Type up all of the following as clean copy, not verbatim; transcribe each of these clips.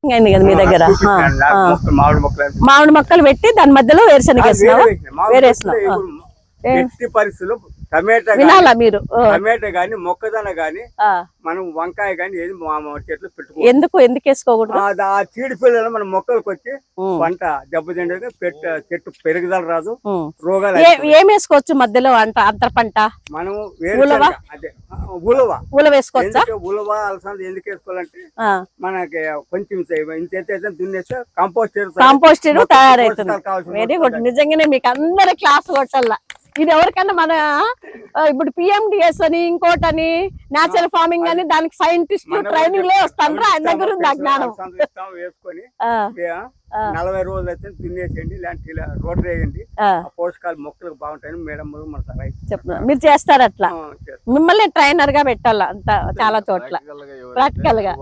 planting అయింది కదా మీ దగ్గర మామిడి మొక్కలు పెట్టి దాని మధ్యలో వేరుశనగ వేసినావు వేరేసినావు ఎట్టి పరిస్థితుల్లో టమాటా వినాలా మీరు టమాటా గాని మొక్కజొన్న గాని మనం వంకాయ గాని ఏది చెట్లు పెట్టుకో ఎందుకు వేసుకోకూడదు ఆ చీడి పిల్లలు మన మొక్కలకు వచ్చి పంట దెబ్బతింటే చెట్టు పెరుగుదల రాదు రోగాలు ఏం వేసుకోవచ్చు మధ్యలో అంతర పంట మనం అదే ఉలవ వేసుకోవచ్చా ఉలవ అలసంద ఎందుకు వేసుకోవాలంటే మనకి కొంచెం ఇంత దున్నేస్తే కాంపోస్ట్ తయారైతుంది వెరీ గుడ్ నిజంగానే మీకు అందరి క్లాస్ కొట్టాల ఇది ఎవరికన్నా మన ఇప్పుడు పిఎండిఎస్ అని ఇంకోటని నేచురల్ ఫార్మింగ్ అని దానికి సైంటిస్ట్ ట్రైనింగ్ లే వస్తాను ఆయన దగ్గర ఉంది జ్ఞానం వేసుకొని 40 రోజులు అయితే తినేసేయండి ఇలాంటి రోడ్ వేయండి పోషకాలు మొక్కలకు బాగుంటాయని మేడం చెప్తున్నా మీరు చేస్తారు అట్లా మిమ్మల్ని ట్రైనర్ గా పెట్టాల అంత చాలా చోట్ల ప్రాక్టికల్ గా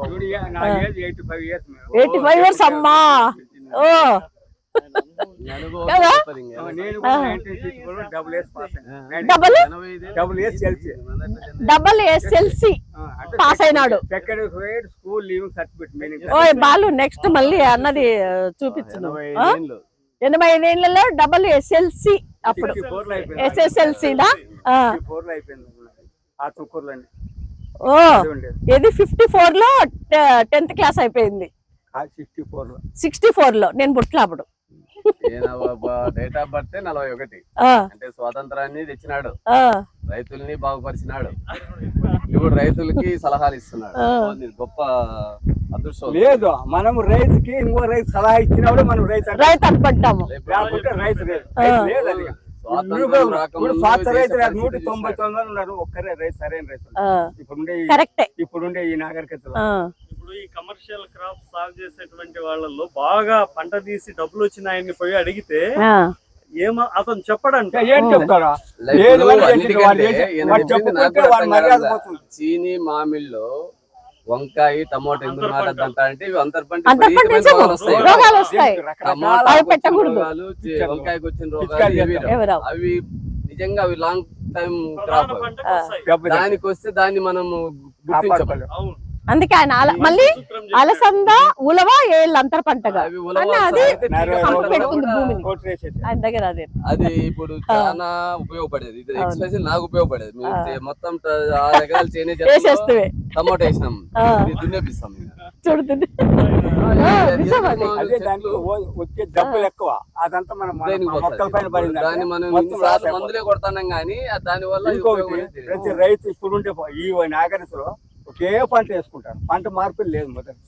85 years అమ్మా ఓ డబుల్ ఎస్ఎల్సి పాస్ అయినాడు బాలు నెక్స్ట్ మళ్ళీ అన్నది చూపించు 85 ఏళ్లలో డబుల్ ఎస్ఎల్సి అప్పుడు ఎస్ఎస్ఎల్సి ఓ ఇది 54 లో 10th క్లాస్ అయిపోయింది 64 లో నేను పుట్టిన అప్పుడు డేట్ ఆఫ్ బర్త్ 41 అంటే స్వాతంత్రాన్ని తెచ్చినాడు రైతుల్ని బాగుపరిచినాడు ఇప్పుడు రైతులకి సలహాలు ఇస్తున్నాడు గొప్ప అదృష్టం లేదు మనం రైతుకి ఇంకో రైతు సలహా ఇచ్చినప్పుడు మనం రైతు అనుకుంటాము ఉన్నారు ఒక్కరే రైతు సరైన రైతు ఇప్పుడుండే ఈ నాగరికతలో ఈ కమర్షియల్ క్రాప్ సాగు చేసేటువంటి వాళ్ళలో బాగా పంట తీసి డబ్బులు వచ్చినాయని పోయి అడిగితే ఏమో అతను చెప్పడంట చీని మామిడిలో వంకాయ టమోటా ఎందుకు నాటద్దంట అంటే ఇవి అంతర్పంట వంకాయకి వచ్చిన రోగాలు అవి నిజంగా అవి లాంగ్ టైం క్రాప్ దానికి వస్తే దాన్ని మనం గుర్తించగలం అందుకే ఆయన మళ్ళీ అలసంద ఉలవ ఏళ్ళు అంతర పంటగా అది పెడుతుంది భూమిని ఆయన దగ్గర అదే అది ఇప్పుడు చాలా ఉపయోగపడేది ఇది ఎక్స్పెషల్ నాకు ఉపయోగపడేది మొత్తం 6 ఎకరాలు చేసేస్తే టమాటా వేసినాం దున్నేపిస్తాం చూడుతుంది డబ్బులు ఎక్కువ అదంతా మనం దాన్ని మనం మందులే కొడతాం గానీ దాని వల్ల ప్రతి రైతు ఇప్పుడుండే ఈ నాగరికలో ఒకే పంట వేసుకుంటారు పంట మార్పులు లేదు మొదటి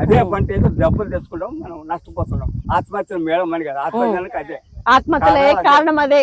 అదే పంట ఏదో డబ్బులు తెచ్చుకుంటాం మనం నష్టపోతున్నాం ఆత్మహత్యలు మేడం అని కదా ఆత్మహత్యలకు అదే ఆత్మహత్యలే కారణం అదే